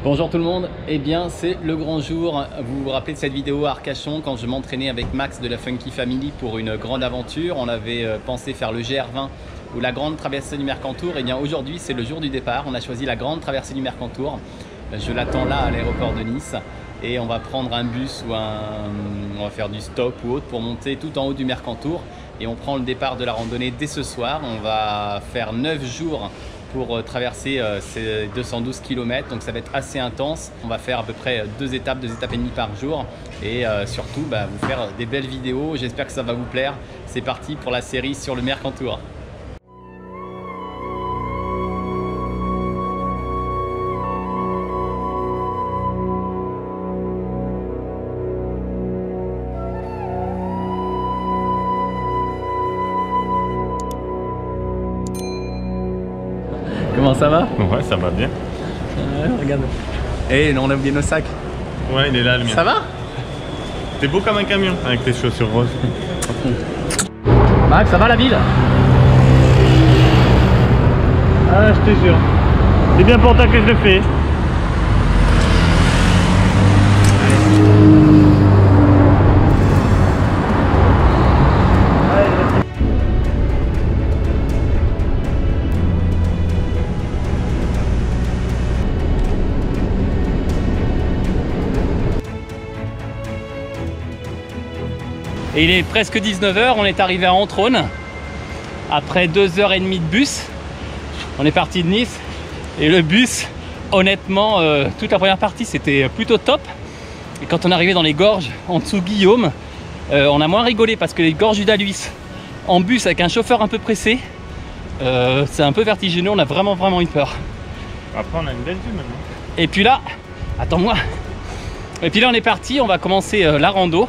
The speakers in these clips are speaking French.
Bonjour tout le monde, eh bien c'est le grand jour. Vous vous rappelez de cette vidéo à Arcachon quand je m'entraînais avec Max de la Funky Family pour une grande aventure. On avait pensé faire le GR20 ou la grande traversée du Mercantour. Eh bien aujourd'hui c'est le jour du départ, on a choisi la grande traversée du Mercantour. Je l'attends là à l'aéroport de Nice et on va prendre un bus ou on va faire du stop ou autre pour monter tout en haut du Mercantour. Et on prend le départ de la randonnée dès ce soir. On va faire 9 jours pour traverser ces 212 km, donc ça va être assez intense. On va faire à peu près 2 étapes et demie par jour et surtout vous faire des belles vidéos. J'espère que ça va vous plaire. C'est parti pour la série sur le Mercantour. Comment ça va? Ouais, ça va bien. Regarde. Et on a oublié nos sacs. Ouais, il est là le mien. Ça va? T'es beau comme un camion avec tes chaussures roses. Max, ça va la ville? Ah, je te jure. C'est bien pour toi que je le fais. Et il est presque 19 h, on est arrivé à Antrone après 2h30 de bus. On est parti de Nice et le bus, honnêtement, toute la première partie c'était plutôt top. Et quand on est arrivé dans les gorges en dessous Guillaume, on a moins rigolé parce que les gorges du Daluis en bus avec un chauffeur un peu pressé, c'est un peu vertigineux, on a vraiment eu peur. Après on a une belle vue maintenant. Et puis là, attends-moi. Et puis là on est parti, on va commencer la rando.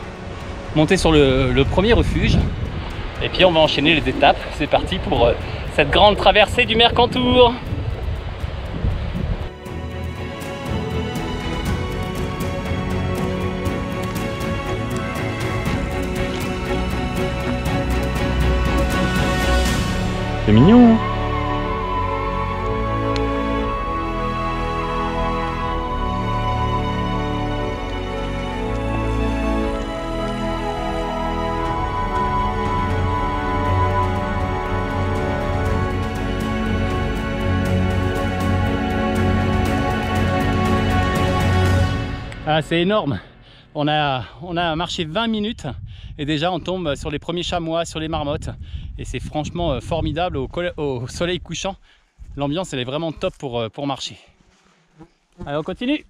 Monter sur le premier refuge et puis on va enchaîner les étapes. C'est parti pour cette grande traversée du Mercantour. C'est mignon, hein? Ah, c'est énorme. On a marché 20 minutes et déjà on tombe sur les premiers chamois, sur les marmottes. Et c'est franchement formidable au soleil couchant. L'ambiance elle est vraiment top pour marcher. Allez, on continue.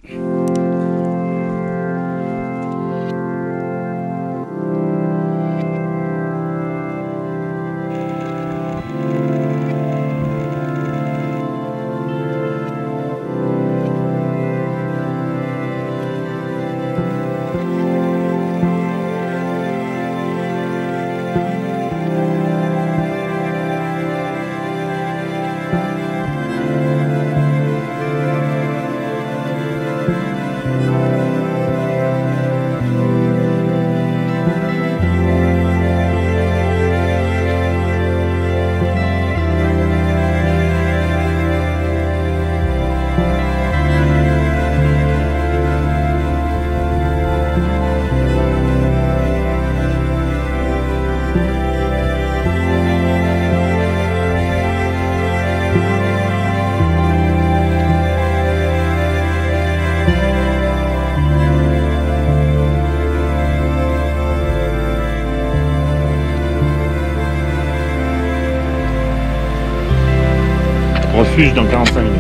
Refuge dans 45 minutes.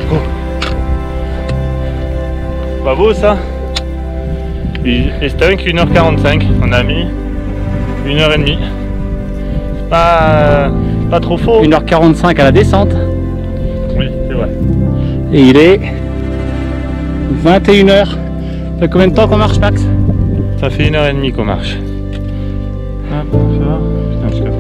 Go. Pas beau ça? Et c'était avec 1h45. On a mis 1h30. Pas trop faux. 1h45 à la descente. Oui, c'est vrai. Et il est 21 h. Ça fait combien de temps qu'on marche, Max? Ça fait 1h30 qu'on marche. Hop, ça. Putain, je capte.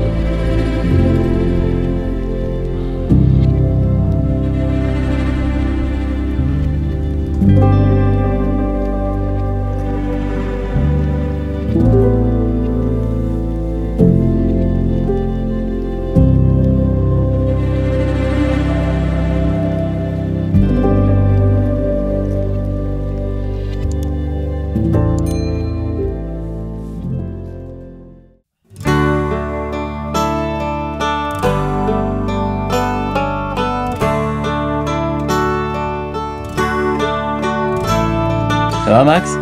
Ça va Max?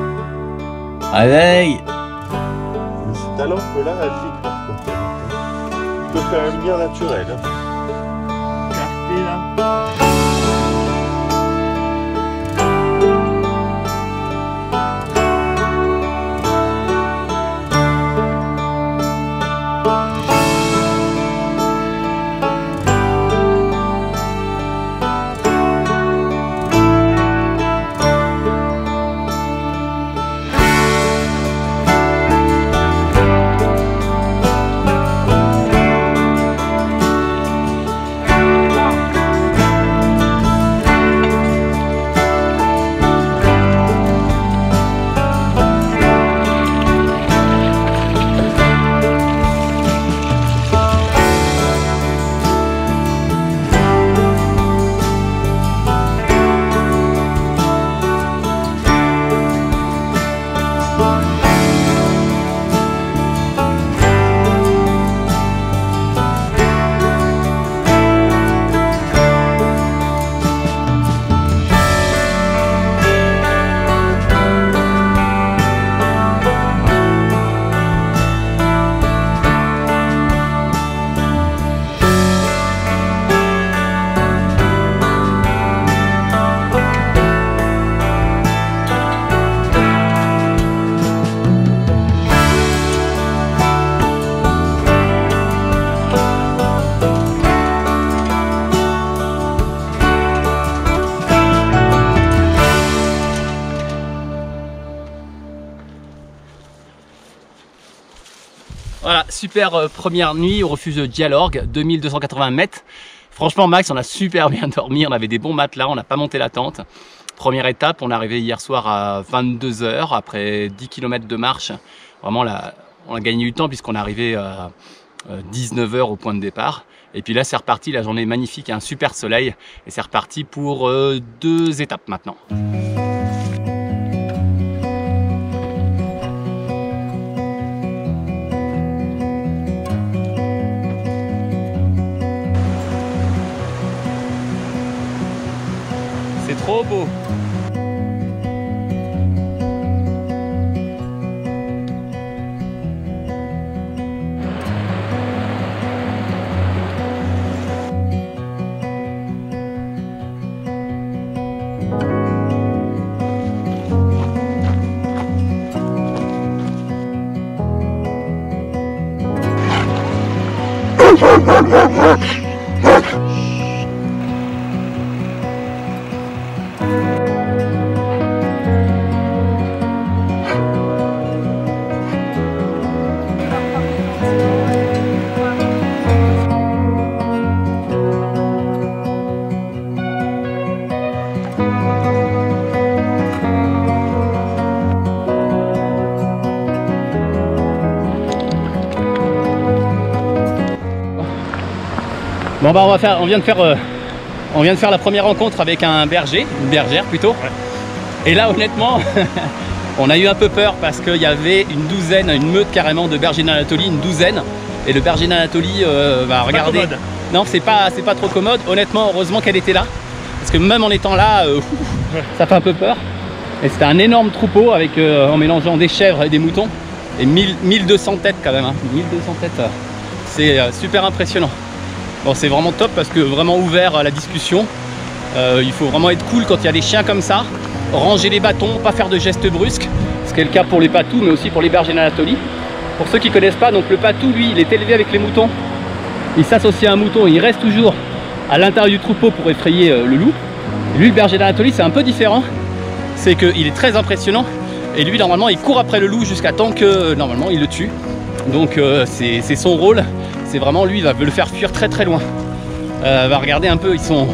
Réveille! Ta lampe là, elle pique par contre. Tu peux faire une lumière naturelle. Clarté là. Voilà, super première nuit au refuge de Dialorgue, 2280 mètres. Franchement Max, on a super bien dormi, on avait des bons matelas, on n'a pas monté la tente. Première étape, on est arrivé hier soir à 22 h après 10 km de marche. Vraiment, on a gagné du temps puisqu'on est arrivé à 19 h au point de départ. Et puis là, c'est reparti, la journée est magnifique, un super soleil. Et c'est reparti pour 2 étapes maintenant. C'est trop beau. Bon bah on vient de faire la première rencontre avec un berger, une bergère plutôt. Ouais. Et là honnêtement, on a eu un peu peur parce qu'il y avait une meute carrément de bergers d'Anatolie, une douzaine. Et le berger d'Anatolie, regardez. Non, c'est pas trop commode. Honnêtement, heureusement qu'elle était là. Parce que même en étant là, ça fait un peu peur. Et c'était un énorme troupeau avec en mélangeant des chèvres et des moutons. Et 1200 têtes quand même. Hein. 1200 têtes, c'est super impressionnant. Bon, c'est vraiment top parce que vraiment ouvert à la discussion. Il faut vraiment être cool quand il y a des chiens comme ça. Ranger les bâtons, pas faire de gestes brusques. Ce qui est le cas pour les patous, mais aussi pour les bergers d'Anatolie. Pour ceux qui ne connaissent pas, donc le patou, lui, il est élevé avec les moutons. Il s'associe à un mouton, il reste toujours à l'intérieur du troupeau pour effrayer le loup. Et lui, le berger d'Anatolie, c'est un peu différent. C'est qu'il est très impressionnant. Et lui, normalement, il court après le loup jusqu'à temps que, normalement, il le tue. Donc, c'est son rôle. C'est vraiment lui, il va le faire fuir très très loin. Va regarder un peu, ils sont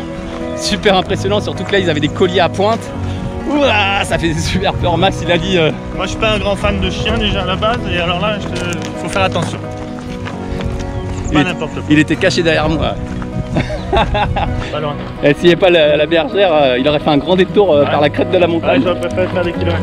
super impressionnants, surtout que là ils avaient des colliers à pointe. Ouah, ça fait super peur. Max il a dit moi je suis pas un grand fan de chiens déjà à la base, et alors là faut faire attention. Pas n'importe quoi. Il était caché derrière moi. Pas loin. Et s'il n'y avait pas la bergère, il aurait fait un grand détour par la crête de la montagne. Ouais, j'aurais préféré faire des kilomètres.